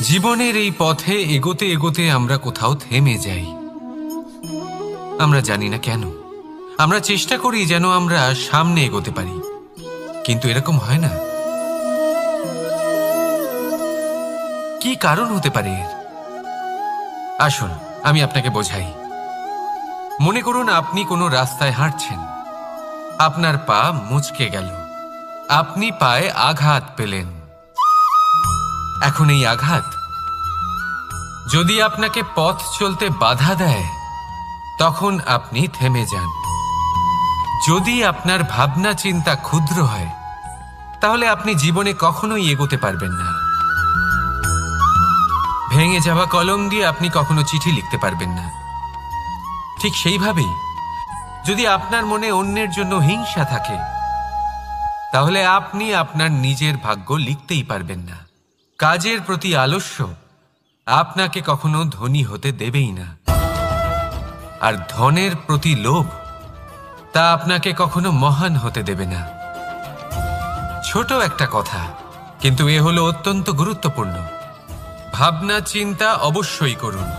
জীবনের এই পথে এগোতে এগোতে আমরা কোথাও থেমে যাই। আমরা জানি না কেন। আমরা চেষ্টা করি যেন আমরা সামনে এগোতে পারি, কিন্তু এরকম হয় না। কি কারণ হতে পারে এর? আসুন আমি আপনাকে বোঝাই। মনে করুন আপনি কোনো রাস্তায় হাঁটছেন, আপনার পা মুচকে গেল, আপনি পায়ে আঘাত পেলেন। এখন এই আঘাত যদি আপনাকে পথ চলতে বাধা দেয়, তখন আপনি থেমে যান। যদি আপনার ভাবনা চিন্তা ক্ষুদ্র হয়, তাহলে আপনি জীবনে কখনোই এগোতে পারবেন না। ভেঙে যাওয়া কলম দিয়ে আপনি কখনো চিঠি লিখতে পারবেন না। ঠিক সেইভাবেই যদি আপনার মনে অন্যের জন্য হিংসা থাকে, তাহলে আপনি আপনার নিজের ভাগ্য লিখতেই পারবেন না। কাজের প্রতি আলস্য আপনাকে কখনো ধনী হতে দেবেই না, আর ধনের প্রতি লোভ তা আপনাকে কখনো মহান হতে দেবে না। ছোট একটা কথা, কিন্তু এ হলো অত্যন্ত গুরুত্বপূর্ণ। ভাবনা চিন্তা অবশ্যই করুন,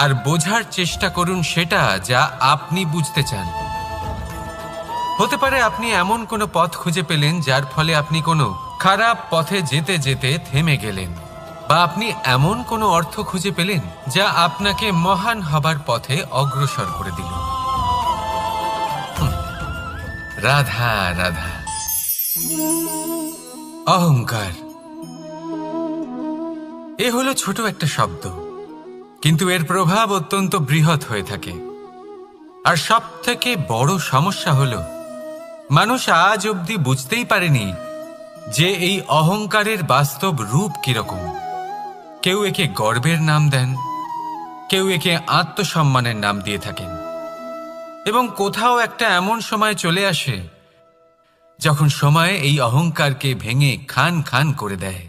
আর বোঝার চেষ্টা করুন সেটা যা আপনি বুঝতে চান। হতে পারে আপনি এমন কোনো পথ খুঁজে পেলেন যার ফলে আপনি কোনো খারাপ পথে যেতে যেতে থেমে গেলেন, বা আপনি এমন কোনো অর্থ খুঁজে পেলেন যা আপনাকে মহান হবার পথে অগ্রসর করে দিল। রাধা রাধা। অহংকার এ হলো ছোট একটা শব্দ, কিন্তু এর প্রভাব অত্যন্ত বৃহৎ হয়ে থাকে। আর সব থেকে বড় সমস্যা হলো মানুষ আজ অবধি বুঝতেই পারেনি যে এই অহংকারের বাস্তব রূপ কিরকম। কেউ একে গর্বের নাম দেন, কেউ একে আত্মসম্মানের নাম দিয়ে থাকেন, এবং কোথাও একটা এমন সময় চলে আসে যখন সময় এই অহংকারকে ভেঙে খান খান করে দেয়।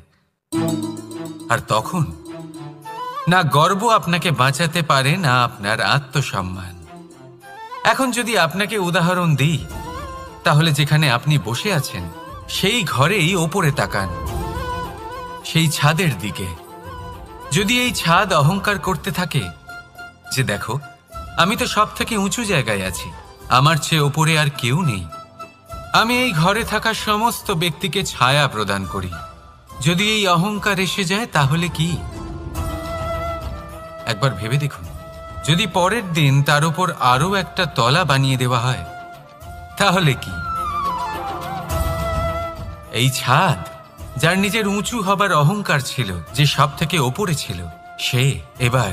আর তখন না গর্ব আপনাকে বাঁচাতে পারে, না আপনার আত্মসম্মান। এখন যদি আপনাকে উদাহরণ দিই, তাহলে যেখানে আপনি বসে আছেন সেই ঘরেই ওপরে তাকান, সেই ছাদের দিকে। যদি এই ছাদ অহংকার করতে থাকে যে দেখো, আমি তো সব থেকে উঁচু জায়গায় আছি, আমার চেয়ে ওপরে আর কেউ নেই, আমি এই ঘরে থাকা সমস্ত ব্যক্তিকে ছায়া প্রদান করি, যদি এই অহংকার এসে যায় তাহলে কি? একবার ভেবে দেখুন, যদি পরের দিন তার উপর আরো একটা তলা বানিয়ে দেওয়া হয় তাহলে কি? এই ছাদ যার নিজের উঁচু হবার অহংকার ছিল, যে সব থেকে ওপরে ছিল, সে এবার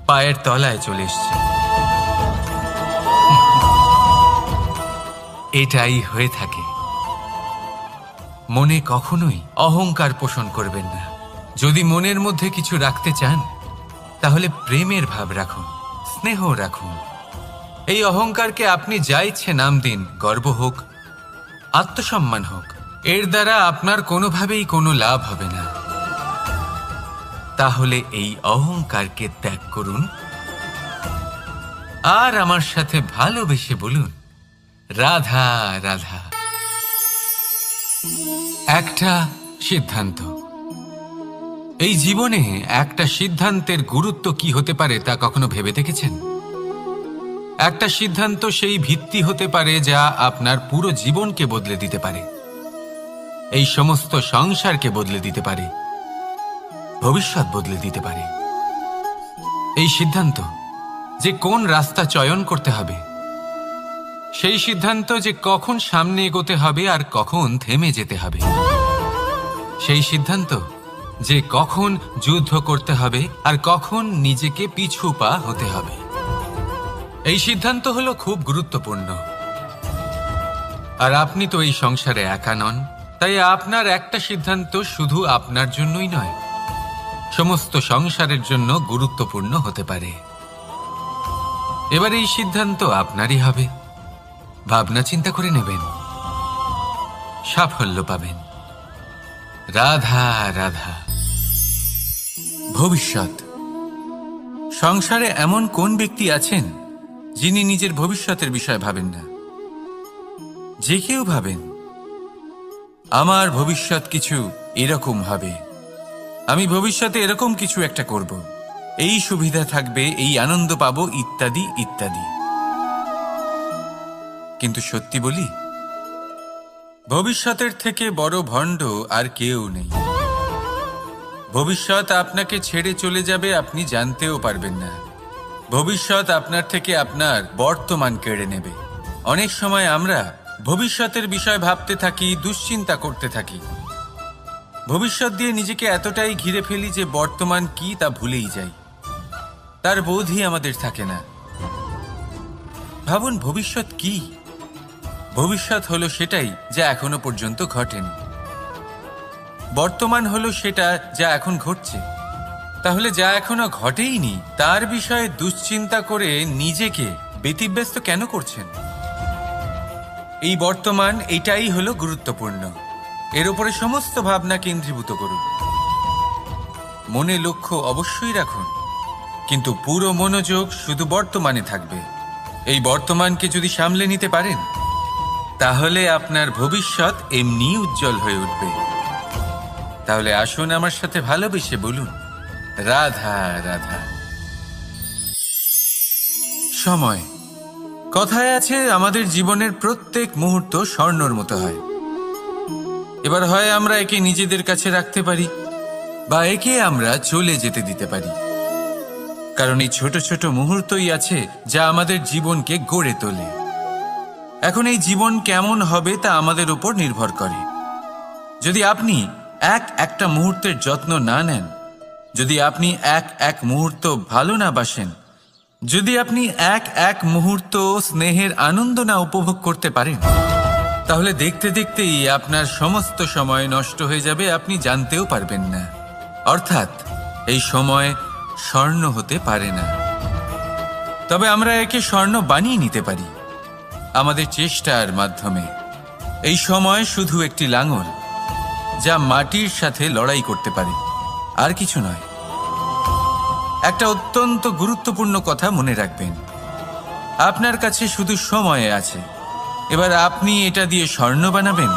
পায়ের তলায় চলে এসছে। এটাই হয়ে থাকে। মনে কখনোই অহংকার পোষণ করবেন না। যদি মনের মধ্যে কিছু রাখতে চান, তাহলে প্রেমের ভাব রাখুন, স্নেহ রাখুন। এই অহংকারকে আপনি যা ইচ্ছে নাম দিন, গর্ব হোক, আত্মসম্মান হোক, এর দ্বারা আপনার কোনোভাবেই কোনো লাভ হবে না। তাহলে এই অহংকারকে ত্যাগ করুন, আর আমার সাথে ভালোবেসে বলুন, রাধা রাধা। একটা সিদ্ধান্ত। এই জীবনে একটা সিদ্ধান্তের গুরুত্ব কি হতে পারে তা কখনো ভেবে দেখেছেন? একটা সিদ্ধান্ত সেই ভিত্তি হতে পারে যা আপনার পুরো জীবনকে বদলে দিতে পারে, এই সমস্ত সংসারকে বদলে দিতে পারে, ভবিষ্যৎ বদলে দিতে পারে। এই সিদ্ধান্ত যে কোন রাস্তা চয়ন করতে হবে, সেই সিদ্ধান্ত যে কখন সামনে এগোতে হবে আর কখন থেমে যেতে হবে, সেই সিদ্ধান্ত যে কখন যুদ্ধ করতে হবে আর কখন নিজেকে পিছু পা হতে হবে। এই সিদ্ধান্ত হলো খুব গুরুত্বপূর্ণ। আর আপনি তো এই সংসারে একা নন, তাই আপনার একটা সিদ্ধান্ত শুধু আপনার জন্যই নয়, সমস্ত সংসারের জন্য গুরুত্বপূর্ণ হতে পারে। এবার এই সিদ্ধান্ত আপনারই হবে। ভাবনা চিন্তা করে নেবেন, সাফল্য পাবেন। রাধা রাধা। ভবিষ্যৎ। সংসারে এমন কোন ব্যক্তি আছেন যিনি নিজের ভবিষ্যতের বিষয়ে ভাবেন না? যে কেউ ভাবেন আমার ভবিষ্যৎ কিছু এরকম হবে, আমি ভবিষ্যতে এরকম কিছু একটা করব, এই সুবিধা থাকবে, এই আনন্দ পাবো, ইত্যাদি ইত্যাদি। কিন্তু সত্যি বলি, ভবিষ্যতের থেকে বড় ভণ্ড আর কেউ নেই। ভবিষ্যৎ আপনাকে ছেড়ে চলে যাবে, আপনি জানতেও পারবেন না। ভবিষ্যৎ আপনার থেকে আপনার বর্তমান কেড়ে নেবে। অনেক সময় আমরা ভবিষ্যতের বিষয় ভাবতে থাকি, দুশ্চিন্তা করতে থাকি। ভবিষ্যৎ দিয়ে নিজেকে এতটাই ঘিরে ফেলি যে বর্তমান কি তা ভুলেই যাই, তার বোধই আমাদের থাকে না। ভাবুন, ভবিষ্যৎ কি? ভবিষ্যৎ হলো সেটাই যা এখনো পর্যন্ত ঘটেনি। বর্তমান হলো সেটা যা এখন ঘটছে। তাহলে যা এখনো ঘটেইনি তার বিষয়ে দুশ্চিন্তা করে নিজেকে ব্যতিব্যস্ত কেন করছেন? এই বর্তমান, এটাই হলো গুরুত্বপূর্ণ। এর উপরে সমস্ত ভাবনা কেন্দ্রীভূত করুন। মনে লক্ষ্য অবশ্যই রাখুন, কিন্তু পুরো মনোযোগ শুধু বর্তমানে থাকবে। এই বর্তমানকে যদি সামলে নিতে পারেন, তাহলে আপনার ভবিষ্যৎ এমনি উজ্জ্বল হয়ে উঠবে। তাহলে আসুন আমার সাথে ভালোবেসে বলুন, রাধা রাধা। সময়, কথায় আছে আমাদের জীবনের প্রত্যেক মুহূর্ত স্বর্ণর মতো হয়। এবার হয় আমরা একে নিজেদের কাছে রাখতে পারি, বা একে আমরা চলে যেতে দিতে পারি। কারণ এই ছোট ছোট মুহূর্তই আছে যা আমাদের জীবনকে গড়ে তোলে। এখন এই জীবন কেমন হবে তা আমাদের উপর নির্ভর করে। যদি আপনি একটা মুহূর্তের যত্ন না নেন, যদি আপনি এক মুহূর্ত ভালো না বাসেন, যদি আপনি এক মুহূর্ত স্নেহের আনন্দ না উপভোগ করতে পারেন, তাহলে দেখতে দেখতেই আপনার সমস্ত সময় নষ্ট হয়ে যাবে, আপনি জানতেও পারবেন না। অর্থাৎ এই সময় স্বর্ণ হতে পারে না। তবে আমরা একে স্বর্ণ বানিয়ে নিতে পারি আমাদের চেষ্টার মাধ্যমে। এই সময় শুধু একটি লাঙল যা মাটির সাথে লড়াই করতে পারে, আর কিছু নয়। একটা অত্যন্ত গুরুত্বপূর্ণ কথা মনে রাখবেন, আপনার কাছে শুধু সময় আছে। এবার আপনি এটা দিয়ে স্বর্ণ বানাবেন,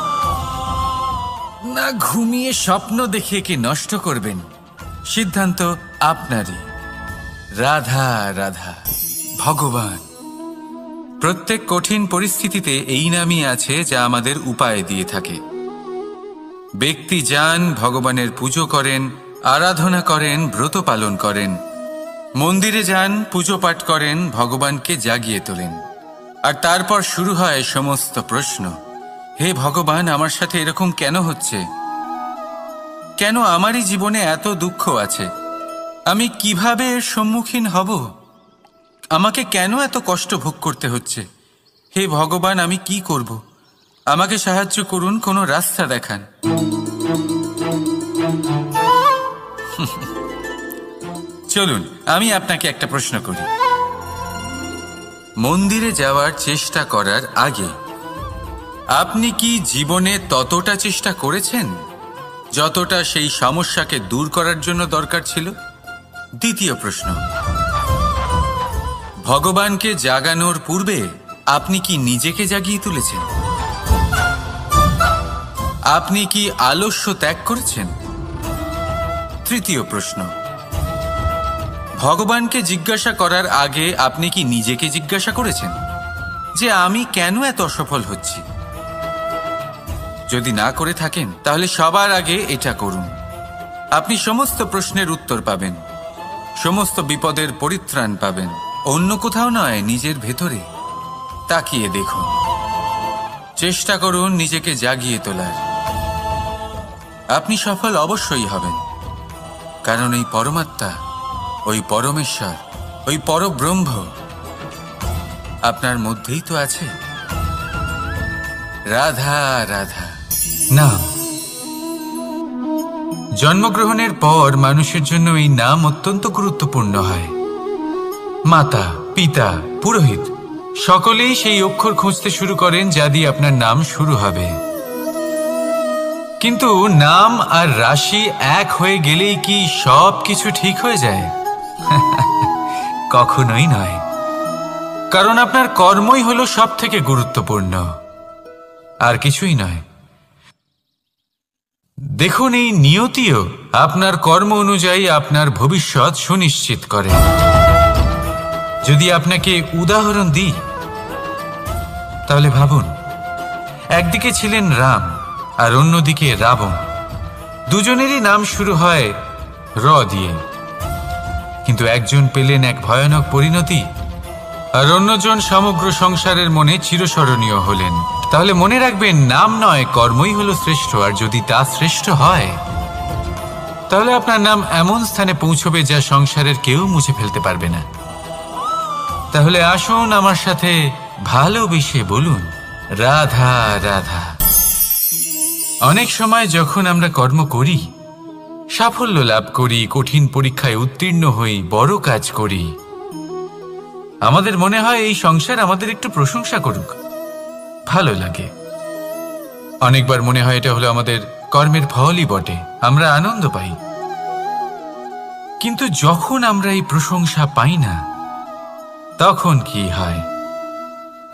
না ঘুমিয়ে স্বপ্ন দেখে একে নষ্ট করবেন, সিদ্ধান্ত আপনারই। রাধা রাধা। ভগবান প্রত্যেক কঠিন পরিস্থিতিতে এই নামই আছে যা আমাদের উপায় দিয়ে থাকে। ব্যক্তি যান, ভগবানের পুজো করেন, আরাধনা করেন, ব্রত পালন করেন, মন্দিরে যান, পুজো পাঠ করেন, ভগবানকে জাগিয়ে তোলেন। আর তারপর শুরু হয় সমস্ত প্রশ্ন। হে ভগবান, আমার সাথে এরকম কেন হচ্ছে? কেন আমারই জীবনে এত দুঃখ আছে? আমি কিভাবে এর সম্মুখীন হব? আমাকে কেন এত কষ্ট ভোগ করতে হচ্ছে? হে ভগবান, আমি কি করব? আমাকে সাহায্য করুন, কোনো রাস্তা দেখান। চলুন আমি আপনাকে একটা প্রশ্ন করি। মন্দিরে যাওয়ার চেষ্টা করার আগে আপনি কি জীবনে ততটা চেষ্টা করেছেন যতটা সেই সমস্যাকে দূর করার জন্য দরকার ছিল? দ্বিতীয় প্রশ্ন, ভগবানকে জাগানোর পূর্বে আপনি কি নিজেকে জাগিয়ে তুলেছেন? আপনি কি আলস্য ত্যাগ করেছেন? তৃতীয় প্রশ্ন, ভগবানকে জিজ্ঞাসা করার আগে আপনি কি নিজেকে জিজ্ঞাসা করেছেন যে আমি কেন এত অসফল হচ্ছি? যদি না করে থাকেন, তাহলে সবার আগে এটা করুন। আপনি সমস্ত প্রশ্নের উত্তর পাবেন, সমস্ত বিপদের পরিত্রাণ পাবেন। অন্য কোথাও নয়, নিজের ভেতরে তাকিয়ে দেখুন। চেষ্টা করুন নিজেকে জাগিয়ে তোলার। আপনি সফল অবশ্যই হবেন, কারণ এই পরমাত্মা, ওই পরমেশ্বর, ওই পরব্রহ্ম আপনার মধ্যেই তো আছে। রাধা রাধা। নাম। জন্মগ্রহণের পর মানুষের জন্য এই নাম অত্যন্ত গুরুত্বপূর্ণ হয়। মাতা, পিতা, পুরোহিত সকলেই সেই অক্ষর খুঁজতে শুরু করেন যা দিয়ে আপনার নাম শুরু হবে। কিন্তু নাম আর রাশি এক হয়ে গেলেই কি সব কিছু ঠিক হয়ে যায়? কখনোই নয়। কারণ আপনার কর্মই হলো সব থেকে গুরুত্বপূর্ণ, আর কিছুই নয়। দেখুন, এই নিয়তিও আপনার কর্ম অনুযায়ী আপনার ভবিষ্যৎ সুনিশ্চিত করে। যদি আপনাকে উদাহরণ দিই তাহলে ভাবুন, একদিকে ছিলেন রাম আর অন্যদিকে রাবণ। দুজনেরই নাম শুরু হয় র দিয়ে, কিন্তু একজন পেলেন এক ভয়ানক পরিণতি আর অন্যজন সমগ্র সংসারের মনে চিরস্মরণীয় হলেন। তাহলে মনে রাখবেন, নাম নয়, কর্মই হলো শ্রেষ্ঠ। আর যদি তা শ্রেষ্ঠ হয় তাহলে আপনার নাম এমন স্থানে পৌঁছবে যা সংসারের কেউ মুছে ফেলতে পারবে না। তাহলে আসুন আমার সাথে ভালোবেসে বলুন, রাধা রাধা। অনেক সময় যখন আমরা কর্ম করি, সাফল্য লাভ করি, কঠিন পরীক্ষায় উত্তীর্ণ হই, বড় কাজ করি, আমাদের মনে হয় এই সংসার আমাদের একটু প্রশংসা করুক, ভালো লাগে। অনেকবার মনে হয় এটা হলো আমাদের কর্মের ফলই বটে, আমরা আনন্দ পাই। কিন্তু যখন আমরা এই প্রশংসা পাই না, তখন কি হয়?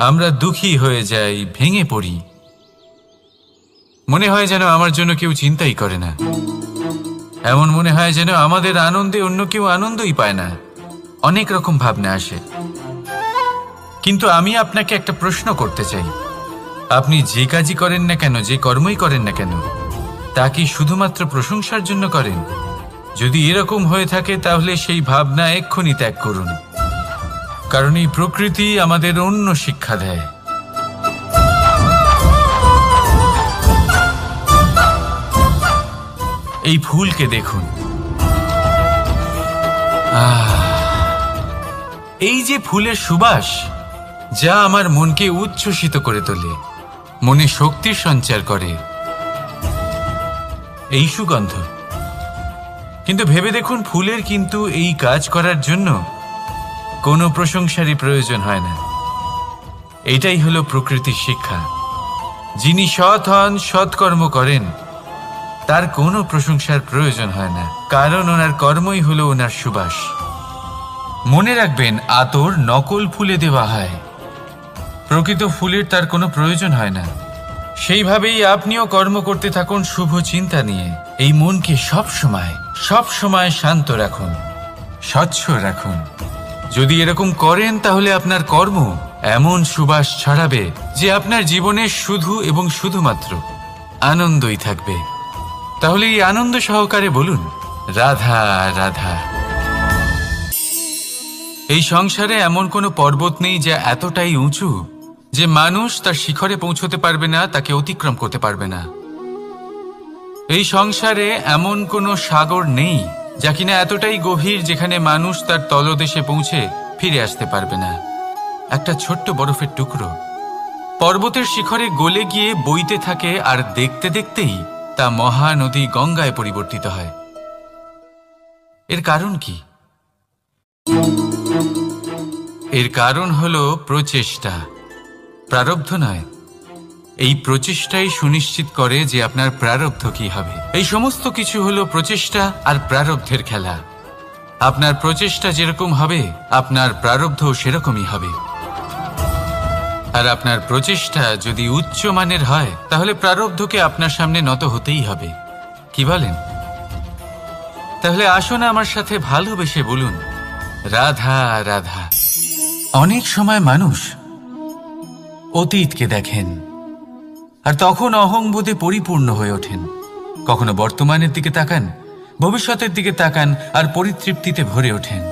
আমরা দুঃখী হয়ে যাই, ভেঙে পড়ি। মনে হয় যেন আমার জন্য কেউ চিন্তাই করে না। এমন মনে হয় যেন আমাদের আনন্দে অন্য কেউ আনন্দই পায় না। অনেক রকম ভাবনা আসে। কিন্তু আমি আপনাকে একটা প্রশ্ন করতে চাই, আপনি যে কাজই করেন না কেন, যে কর্মই করেন না কেন, তা কি শুধুমাত্র প্রশংসার জন্য করেন? যদি এরকম হয়ে থাকে তাহলে সেই ভাবনা এক্ষুনি ত্যাগ করুন, কারণ এই প্রকৃতি আমাদের অন্য শিক্ষা দেয়। এই ফুলকে দেখুন, এই যে ফুলের সুবাস, যা আমার মনকে উচ্ছ্বসিত করে তোলে, মনে শক্তির সঞ্চার করে, এই সুগন্ধ। কিন্তু ভেবে দেখুন, ফুলের কিন্তু এই কাজ করার জন্য কোনো প্রশংসারই প্রয়োজন হয় না। এটাই হলো প্রকৃতির শিক্ষা। যিনি সৎ হন, সৎকর্ম করেন, তার কোনো প্রশংসার প্রয়োজন হয় না, কারণ ওনার কর্মই হলো ওনার সুবাস। মনে রাখবেন, আতর নকল ফুলে দেওয়া হয়, প্রকৃত ফুলের তার কোনো প্রয়োজন হয় না। সেইভাবেই আপনিও কর্ম করতে থাকুন শুভ চিন্তা নিয়ে। এই মনকে সব সময় শান্ত রাখুন, স্বচ্ছ রাখুন। যদি এরকম করেন তাহলে আপনার কর্ম এমন সুবাস ছড়াবে যে আপনার জীবনে শুধু এবং শুধুমাত্র আনন্দই থাকবে। তাহলে এই আনন্দ সহকারে বলুন, রাধা রাধা। এই সংসারে এমন কোনো পর্বত নেই যা এতটাই উঁচু যে মানুষ তার শিখরে পৌঁছতে পারবে না, তাকে অতিক্রম করতে পারবে না। এই সংসারে এমন কোনো সাগর নেই যা কিনা এতটাই গভীর যেখানে মানুষ তার তলদেশে পৌঁছে ফিরে আসতে পারবে না। একটা ছোট্ট বরফের টুকরো পর্বতের শিখরে গলে গিয়ে বইতে থাকে, আর দেখতে দেখতেই তা মহানদী গঙ্গায় পরিবর্তিত হয়। এর কারণ কি? এর কারণ হলো প্রচেষ্টা, প্রারব্ধ নয়। এই প্রচেষ্টাই সুনিশ্চিত করে যে আপনার প্রারব্ধ কি হবে। এই সমস্ত কিছু হলো প্রচেষ্টা আর প্রারব্ধের খেলা। আপনার প্রচেষ্টা যেরকম হবে, আপনার প্রারব্ধ সেরকমই হবে। আর আপনার প্রচেষ্টা যদি উচ্চ মানের হয়, তাহলে প্রারব্ধকে আপনার সামনে নত হতেই হবে। কি বলেন? তাহলে আসুন আমার সাথে ভালোবেসে বলুন, রাধা রাধা। অনেক সময় মানুষ অতীতকে দেখেন আর তখন অহংবোধে পরিপূর্ণ হয়ে ওঠেন। কখনো বর্তমানের দিকে তাকান, ভবিষ্যতের দিকে তাকান আর পরিতৃপ্তিতে ভরে ওঠেন।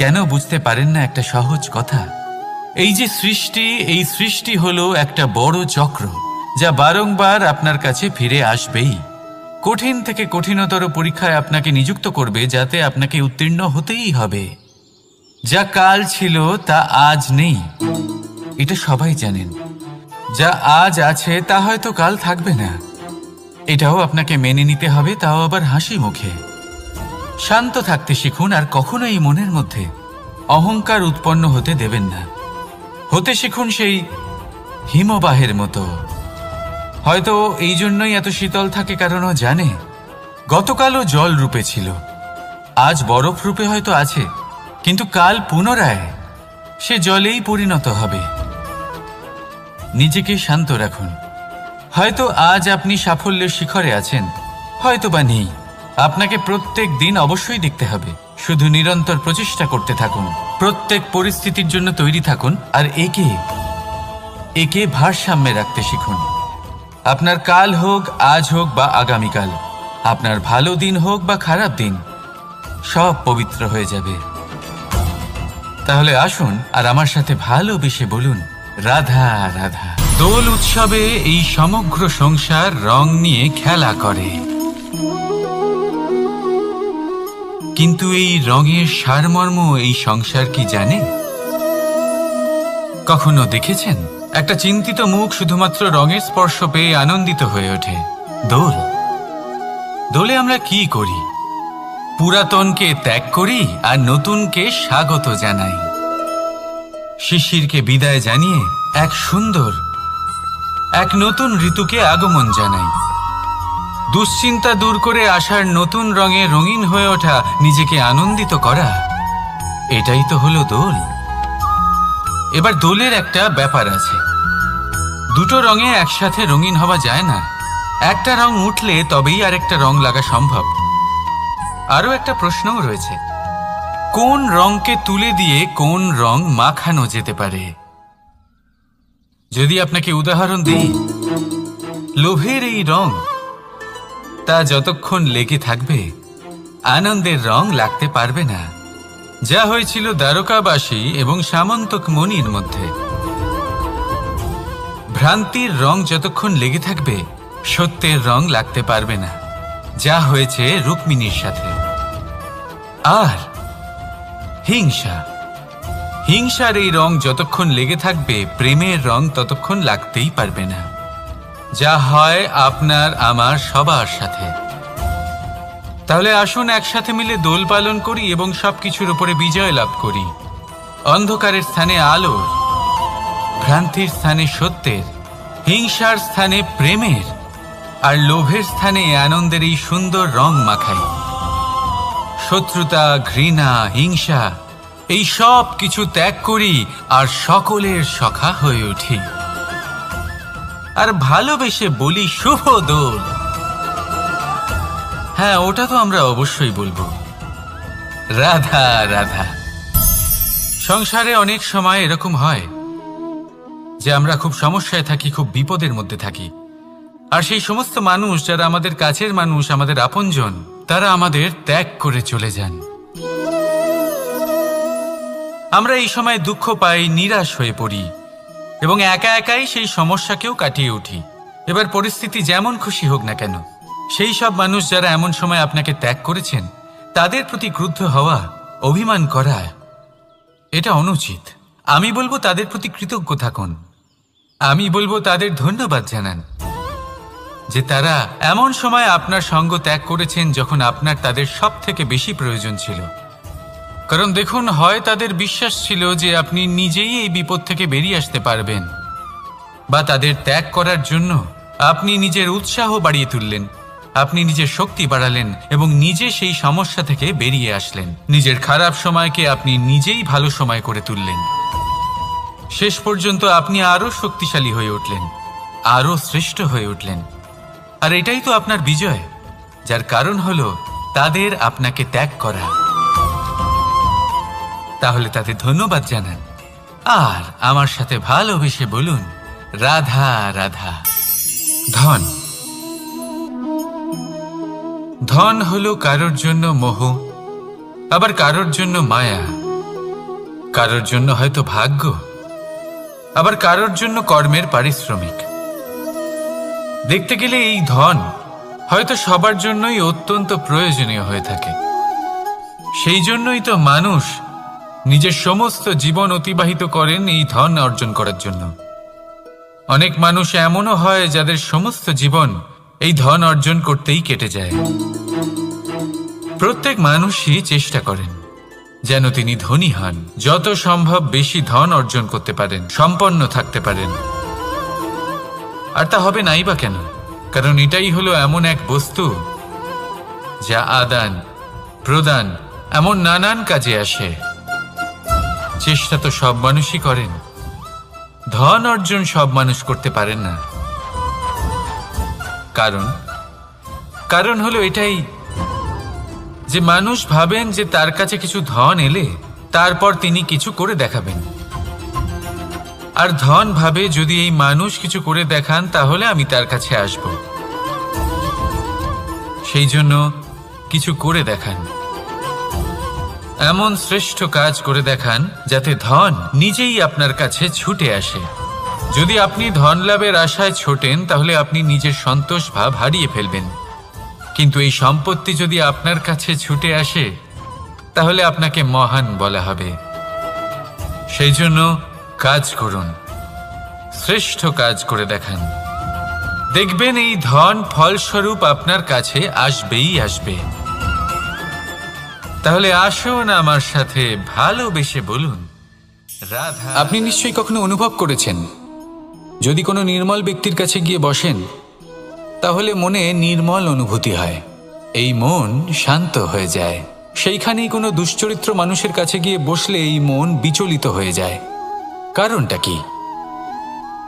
কেন বুঝতে পারেন না একটা সহজ কথা? এই যে সৃষ্টি, এই সৃষ্টি হলো একটা বড় চক্র যা বারংবার আপনার কাছে ফিরে আসবেই। কঠিন থেকে কঠিনতর পরীক্ষায় আপনাকে নিযুক্ত করবে, যাতে আপনাকে উত্তীর্ণ হতেই হবে। যা কাল ছিল তা আজ নেই, এটা সবাই জানেন। যা আজ আছে তা হয়তো কাল থাকবে না, এটাও আপনাকে মেনে নিতে হবে, তাও আবার হাসি মুখে। শান্ত থাকতে শিখুন আর কখনোই মনের মধ্যে অহংকার উৎপন্ন হতে দেবেন না। হতে শিখুন সেই হিমবাহের মতো। হয়তো এই জন্যই এত শীতল থাকে, কারণ ও জানে গতকালও জল রূপে ছিল, আজ বরফ রূপে হয়তো আছে, কিন্তু কাল পুনরায় সে জলেই পরিণত হবে। নিজেকে শান্ত রাখুন হয়তো আজ আপনি সাফল্যের শিখরে আছেন, হয়তো বা নেই। আপনাকে প্রত্যেক দিন অবশ্যই দেখতে হবে। শুধু নিরন্তর প্রচেষ্টা করতে থাকুন, প্রত্যেক পরিস্থিতির জন্য তৈরি থাকুন, আর একে ভারসাম্যে রাখতে শিখুন। আপনার কাল হোক, আজ হোক বা আগামীকাল, আপনার ভালো দিন হোক বা খারাপ দিন, সব পবিত্র হয়ে যাবে। তাহলে আসুন আর আমার সাথে ভালোবেসে বলুন, রাধা রাধা। দোল উৎসবে এই সমগ্র সংসার রং নিয়ে খেলা করে, কিন্তু এই রঙের সারমর্ম এই সংসার কি জানে? কখনো দেখেছেন একটা চিন্তিত মুখ শুধুমাত্র রঙের স্পর্শ পেয়ে আনন্দিত হয়ে ওঠে? দোলে আমরা কি করি? পুরাতনকে ত্যাগ করি আর নতুনকে স্বাগত জানাই। শিশিরকে বিদায় জানিয়ে এক নতুন ঋতুকে আগমন জানাই। দুশ্চিন্তা দূর করে আসার নতুন রঙে রঙিন হয়ে ওঠা, নিজেকে আনন্দিত করা, এটাই তো হলো দোল। এবার দোলের একটা ব্যাপার আছে, দুটো রঙে একসাথে রঙিন হওয়া যায় না। একটা রং উঠলে তবেই আরেকটা রং লাগা সম্ভব। আরও একটা প্রশ্নও রয়েছে, কোন রংকে তুলে দিয়ে কোন রং মাখানো যেতে পারে? যদি আপনাকে উদাহরণ দিই, লোভের এই রং, তা যতক্ষণ লেগে থাকবে আনন্দের রং লাগতে পারবে না। যা হয়েছিল দ্বারকাবাসী এবং সামন্তক মণির মধ্যে। ভ্রান্তির রং যতক্ষণ লেগে থাকবে সত্যের রং লাগতে পারবে না, যা হয়েছে রুক্মিণীর সাথে। আর হিংসার এই রং যতক্ষণ লেগে থাকবে প্রেমের রং ততক্ষণ লাগতেই পারবে না, যা হয় আপনার আমার সবার সাথে। তাহলে আসুন একসাথে মিলে দোল পালন করি এবং সবকিছুর উপরে বিজয় লাভ করি। অন্ধকারের স্থানে আলোর, ভ্রান্তির স্থানে সত্যের, হিংসার স্থানে প্রেমের, আর লোভের স্থানে আনন্দের এই সুন্দর রং মাখাই। শত্রুতা, ঘৃণা, হিংসা, এই সব কিছু ত্যাগ করি আর সকলের সখা হয়ে উঠি। আর ভালোবেসে বলি, শুভ দোল। হ্যাঁ, ওটা তো আমরা অবশ্যই বলবো, রাধা রাধা। সংসারে অনেক সময় এরকম হয় যে আমরা খুব সমস্যায় থাকি, খুব বিপদের মধ্যে থাকি, আর সেই সমস্ত মানুষ যারা আমাদের কাছের মানুষ, আমাদের আপনজন, তারা আমাদের ত্যাগ করে চলে যান। আমরা এই সময় দুঃখ পাই, নিরাশ হয়ে পড়ি এবং একা একাই সেই সমস্যাকেও কাটিয়ে উঠি। এবার পরিস্থিতি যেমন খুশি হোক না কেন, সেই সব মানুষ যারা এমন সময় আপনাকে ত্যাগ করেছেন, তাদের প্রতি ক্রুদ্ধ হওয়া, অভিমান করা, এটা অনুচিত। আমি বলবো তাদের প্রতি কৃতজ্ঞ থাকুন। আমি বলবো তাদের ধন্যবাদ জানান যে তারা এমন সময় আপনার সঙ্গ ত্যাগ করেছেন যখন আপনার তাদের সব থেকে বেশি প্রয়োজন ছিল। কারণ দেখুন, হয় তাদের বিশ্বাস ছিল যে আপনি নিজেই এই বিপদ থেকে বেরিয়ে আসতে পারবেন, বা তাদের ত্যাগ করার জন্য আপনি নিজের উৎসাহ বাড়িয়ে তুললেন, আপনি নিজের শক্তি বাড়ালেন এবং নিজে সেই সমস্যা থেকে বেরিয়ে আসলেন। নিজের খারাপ সময়কে আপনি নিজেই ভালো সময় করে তুললেন। শেষ পর্যন্ত আপনি আরো শক্তিশালী হয়ে উঠলেন, আরো শ্রেষ্ঠ হয়ে উঠলেন। আর এটাই তো আপনার বিজয়, যার কারণ হলো তাদের আপনাকে ত্যাগ করা। তাহলে তাদের ধন্যবাদ জানান আর আমার সাথে ভালোবেসে বলুন, রাধা রাধা। ধন হলো কারোর জন্য মোহ, আবার কারোর জন্য মায়া, কারোর জন্য হয়তো ভাগ্য, আবার কারোর জন্য কর্মের পারিশ্রমিক। দেখতে গেলে এই ধন হয়তো সবার জন্যই অত্যন্ত প্রয়োজনীয় হয়ে থাকে। সেই জন্যই তো মানুষ নিজের সমস্ত জীবন অতিবাহিত করেন এই ধন অর্জন করার জন্য। অনেক মানুষ এমনও হয় যাদের সমস্ত জীবন এই ধন অর্জন করতেই কেটে যায়। প্রত্যেক মানুষই চেষ্টা করেন যেন তিনি ধনী হন, যত সম্ভব বেশি ধন অর্জন করতে পারেন, সম্পন্ন থাকতে পারেন। আর তা হবে নাই বা কেন? কারণ এটাই হলো এমন এক বস্তু যা আদান প্রদান এমন নানান কাজে আসে। চেষ্টা তো সব মানুষই করেন, ধন অর্জন সব মানুষ করতে পারেন না। কারণ কারণ হলো এটাই যে মানুষ ভাবেন যে তার কাছে কিছু ধন এলে তারপর তিনি কিছু করে দেখাবেন, আর ধন ভাবে যদি এই মানুষ কিছু করে দেখান তাহলে আমি তার কাছে আসব। সেই জন্য কিছু করে দেখান, এমন শ্রেষ্ঠ কাজ করে দেখান যাতে ধন নিজেই আপনার কাছে ছুটে আসে। যদি আপনি ধন লাভের আশায় ছোটেন তাহলে আপনি নিজের সন্তোষ ভাব হারিয়ে ফেলবেন, কিন্তু এই সম্পত্তি যদি আপনার কাছে ছুটে আসে তাহলে আপনাকে মহান বলা হবে। সেই জন্য কাজ করুন, শ্রেষ্ঠ কাজ করে দেখান, দেখবেন এই ধন ফলস্বরূপ আপনার কাছে আসবেই আসবে। তাহলে আসুন আমার সাথে ভালোবেসে বলুন রাধা। আপনি নিশ্চয়ই কখনো অনুভব করেছেন, যদি কোনো নির্মল ব্যক্তির কাছে গিয়ে বসেন তাহলে মনে নির্মল অনুভূতি হয়, এই মন শান্ত হয়ে যায়। সেইখানেই কোনো দুশ্চরিত্র মানুষের কাছে গিয়ে বসলে এই মন বিচলিত হয়ে যায়। কারণটা কি?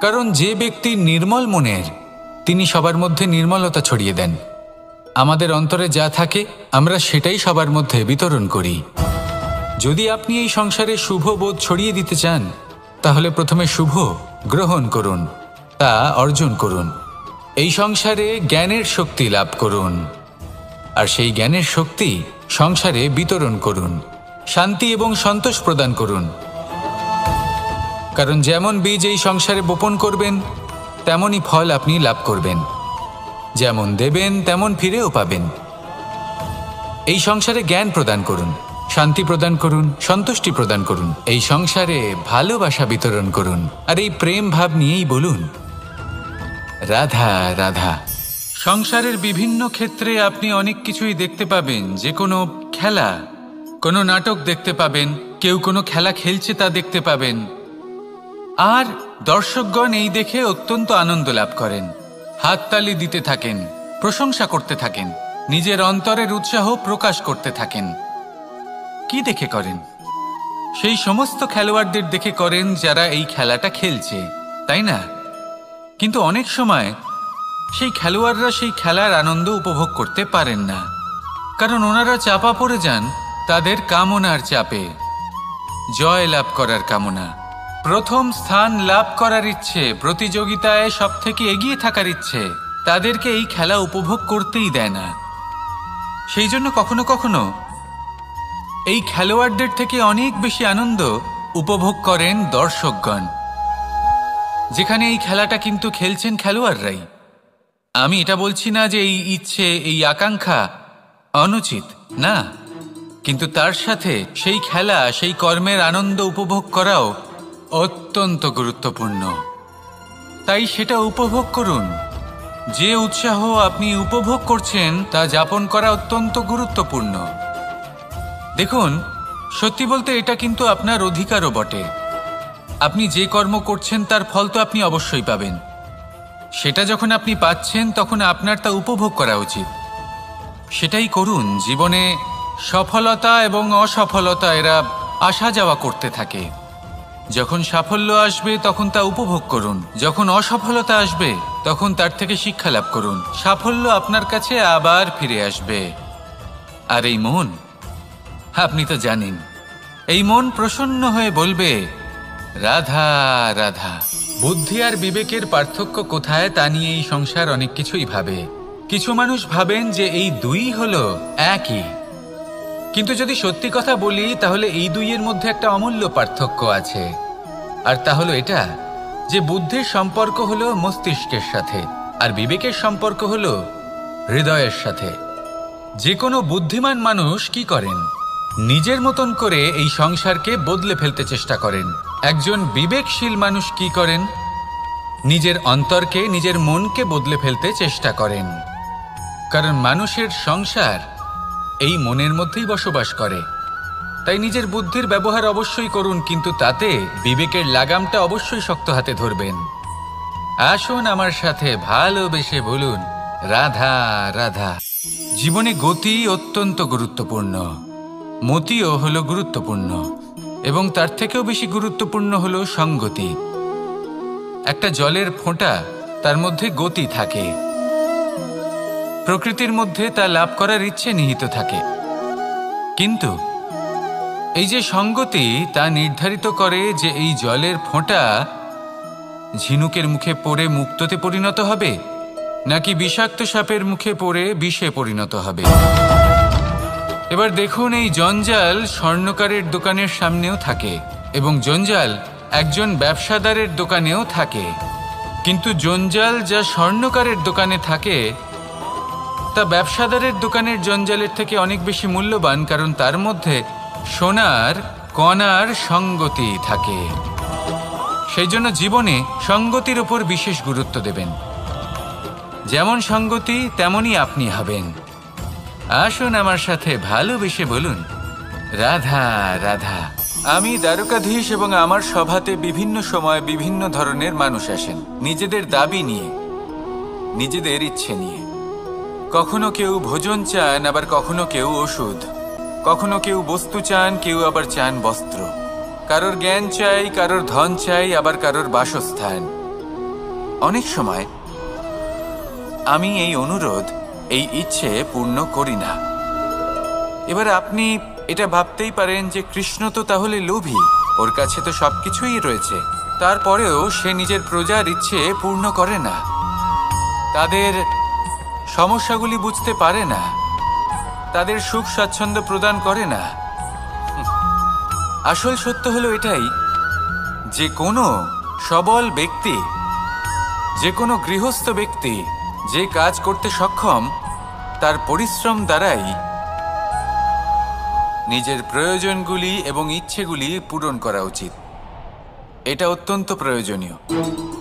কারণ যে ব্যক্তি নির্মল মনের তিনি সবার মধ্যে নির্মলতা ছড়িয়ে দেন। আমাদের অন্তরে যা থাকে আমরা সেটাই সবার মধ্যে বিতরণ করি। যদি আপনি এই সংসারে শুভ বোধ ছড়িয়ে দিতে চান তাহলে প্রথমে শুভ গ্রহণ করুন, তা অর্জন করুন। এই সংসারে জ্ঞানের শক্তি লাভ করুন, আর সেই জ্ঞানের শক্তি সংসারে বিতরণ করুন। শান্তি এবং সন্তোষ প্রদান করুন, কারণ যেমন বীজ এই সংসারে বপন করবেন তেমনই ফল আপনি লাভ করবেন। যেমন দেবেন তেমন ফিরেও পাবেন। এই সংসারে জ্ঞান প্রদান করুন, শান্তি প্রদান করুন, সন্তুষ্টি প্রদান করুন। এই সংসারে ভালোবাসা বিতরণ করুন, আর এই প্রেম ভাব নিয়েই বলুন রাধা রাধা। সংসারের বিভিন্ন ক্ষেত্রে আপনি অনেক কিছুই দেখতে পাবেন, যে কোনো খেলা, কোনো নাটক দেখতে পাবেন, কেউ কোনো খেলা খেলছে তা দেখতে পাবেন, আর দর্শকগণ এই দেখে অত্যন্ত আনন্দ লাভ করেন, হাততালি দিতে থাকেন, প্রশংসা করতে থাকেন, নিজের অন্তরের উৎসাহ প্রকাশ করতে থাকেন। কি দেখে করেন? সেই সমস্ত খেলোয়াড়দের দেখে করেন যারা এই খেলাটা খেলছে, তাই না? কিন্তু অনেক সময় সেই খেলোয়াড়রা সেই খেলার আনন্দ উপভোগ করতে পারেন না, কারণ ওনারা চাপা পড়ে যান তাদের কামনার চাপে। জয় লাভ করার কামনা, প্রথম স্থান লাভ করার ইচ্ছে, প্রতিযোগিতায় সব থেকে এগিয়ে থাকার ইচ্ছে তাদেরকে এই খেলা উপভোগ করতেই দেয় না। সেই জন্য কখনো কখনো এই খেলোয়াড়দের থেকে অনেক বেশি আনন্দ উপভোগ করেন দর্শকগণ, যেখানে এই খেলাটা কিন্তু খেলছেন খেলোয়াড়রাই। আমি এটা বলছি না যে এই ইচ্ছে, এই আকাঙ্ক্ষা অনুচিত না, কিন্তু তার সাথে সেই খেলা, সেই কর্মের আনন্দ উপভোগ করাও অত্যন্ত গুরুত্বপূর্ণ। তাই সেটা উপভোগ করুন। যে উৎসাহ আপনি উপভোগ করছেন তা যাপন করা অত্যন্ত গুরুত্বপূর্ণ। দেখুন, সত্যি বলতে এটা কিন্তু আপনার অধিকারও বটে। আপনি যে কর্ম করছেন তার ফল তো আপনি অবশ্যই পাবেন। সেটা যখন আপনি পাচ্ছেন তখন আপনার তা উপভোগ করা উচিত। সেটাই করুন। জীবনে সফলতা এবং অসফলতা এরা আসা যাওয়া করতে থাকে। যখন সাফল্য আসবে তখন তা উপভোগ করুন, যখন অসফলতা আসবে তখন তার থেকে শিক্ষা লাভ করুন। সাফল্য আপনার কাছে আবার ফিরে আসবে। আর এই মন, আপনি তো জানেন, এই মন প্রসন্ন হয়ে বলবে রাধা রাধা। বুদ্ধি আর বিবেকের পার্থক্য কোথায় তা নিয়ে এই সংসার অনেক কিছুই ভাবে। কিছু মানুষ ভাবেন যে এই দুই হলো একই, কিন্তু যদি সত্যি কথা বলি তাহলে এই দুইয়ের মধ্যে একটা অমূল্য পার্থক্য আছে, আর তা হলো এটা যে বুদ্ধির সম্পর্ক হলো মস্তিষ্কের সাথে আর বিবেকের সম্পর্ক হলো হৃদয়ের সাথে। যে কোনো বুদ্ধিমান মানুষ কি করেন? নিজের মতন করে এই সংসারকে বদলে ফেলতে চেষ্টা করেন। একজন বিবেকশীল মানুষ কি করেন? নিজের অন্তরকে, নিজের মনকে বদলে ফেলতে চেষ্টা করেন, কারণ মানুষের সংসার এই মনের মধ্যেই বসবাস করে। তাই নিজের বুদ্ধির ব্যবহার অবশ্যই করুন, কিন্তু তাতে বিবেকের লাগামটা অবশ্যই শক্ত হাতে ধরবেন। আসুন আমার সাথে ভালোবেসে বলুন রাধা রাধা। জীবনে গতি অত্যন্ত গুরুত্বপূর্ণ, মতিও হলো গুরুত্বপূর্ণ, এবং তার থেকেও বেশি গুরুত্বপূর্ণ হলো সঙ্গতি। একটা জলের ফোঁটা, তার মধ্যে গতি থাকে। প্রকৃতির মধ্যে তা লাভ করার ইচ্ছে নিহিত থাকে। কিন্তু এই যে সঙ্গতি তা নির্ধারিত করে যে এই জলের ফোঁটা ঝিনুকের মুখে পড়ে মুক্তোতে পরিণত হবে নাকি বিষাক্ত সাপের মুখে পড়ে বিষে পরিণত হবে। এবার দেখুন, এই জঞ্জাল স্বর্ণকারের দোকানের সামনেও থাকে এবং জঞ্জাল একজন ব্যবসাদারের দোকানেও থাকে। কিন্তু জঞ্জাল যা স্বর্ণকারের দোকানে থাকে তা ব্যবসাদারের দোকানের জঞ্জালের থেকে অনেক বেশি মূল্যবান, কারণ তার মধ্যে সোনার কণার সঙ্গতি থাকে। সেই জন্য জীবনে সঙ্গতির ওপর বিশেষ গুরুত্ব দেবেন। যেমন সঙ্গতি তেমনই আপনি হবেন। আসুন আমার সাথে ভালোবেসে বলুন, রাধা রাধা। আমি দ্বারকাধীশ এবং আমার সভাতে বিভিন্ন সময় বিভিন্ন ধরনের মানুষ আসেন, নিজেদের দাবি নিয়ে, নিজেদের ইচ্ছে নিয়ে। কখনো কেউ ভোজন চান, আবার কখনো কেউ ওষুধ, কখনো কেউ বস্তু চান, কেউ আবার চান বস্ত্র। কারোর জ্ঞান চাই, কারোর ধন চাই, আবার কারোর বাসস্থান। অনেক সময় আমি এই অনুরোধ, এই ইচ্ছে পূর্ণ করি না। এবার আপনি এটা ভাবতেই পারেন যে কৃষ্ণ তো তাহলে লোভী, ওর কাছে তো সবকিছুই রয়েছে, তারপরেও সে নিজের প্রজার ইচ্ছে পূর্ণ করে না, তাদের সমস্যাগুলি বুঝতে পারে না, তাদের সুখ স্বাচ্ছন্দ্য প্রদান করে না। আসল সত্য হলো এটাই যে কোনো সবল ব্যক্তি, যে কোনো গৃহস্থ ব্যক্তি যে কাজ করতে সক্ষম, তার পরিশ্রম দ্বারাই নিজের প্রয়োজনগুলি এবং ইচ্ছেগুলি পূরণ করা উচিত। এটা অত্যন্ত প্রয়োজনীয়।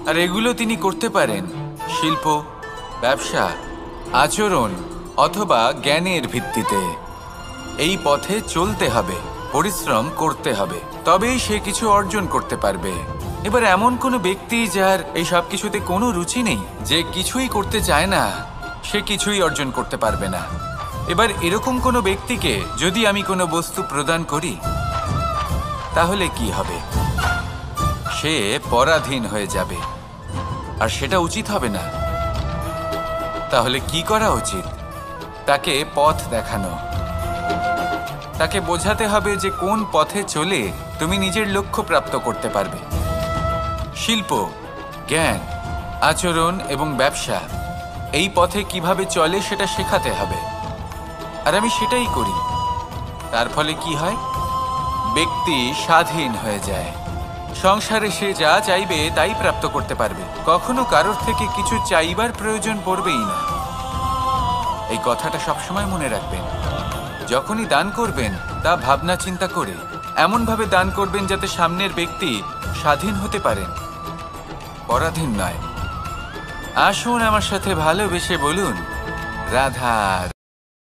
আর এগুলো তিনি করতে পারেন শিল্প, ব্যবসা, আচরণ অথবা জ্ঞানের ভিত্তিতে। এই পথে চলতে হবে, পরিশ্রম করতে হবে, তবেই সে কিছু অর্জন করতে পারবে। এবার এমন কোনো ব্যক্তি যার এই সব কিছুতে কোনো রুচি নেই, যে কিছুই করতে চায় না, সে কিছুই অর্জন করতে পারবে না। এবার এরকম কোনো ব্যক্তিকে যদি আমি কোনো বস্তু প্রদান করি, তাহলে কি হবে? সে পরাধীন হয়ে যাবে, আর সেটা উচিত হবে না। তাহলে কি করা উচিত? তাকে পথ দেখানো, তাকে বোঝাতে হবে যে কোন পথে চলে তুমি নিজের লক্ষ্য প্রাপ্ত করতে পারবে। শিল্প, জ্ঞান, আচরণ এবং ব্যবসা, এই পথে কিভাবে চলে সেটা শেখাতে হবে। আর আমি সেটাই করি। তার ফলে কি হয়? ব্যক্তি স্বাধীন হয়ে যায়। সংসারে সে যা চাইবে তাই প্রাপ্ত করতে পারবে, কখনো কারোর থেকে কিছু চাইবার প্রয়োজন পড়বেই না। এই কথাটা সবসময় মনে রাখবেন। যখনই দান করবেন তা ভাবনা চিন্তা করে এমনভাবে দান করবেন যাতে সামনের ব্যক্তি স্বাধীন হতে পারেন, পরাধীন নয়। আসুন আমার সাথে ভালোবেসে বলুন, রাধা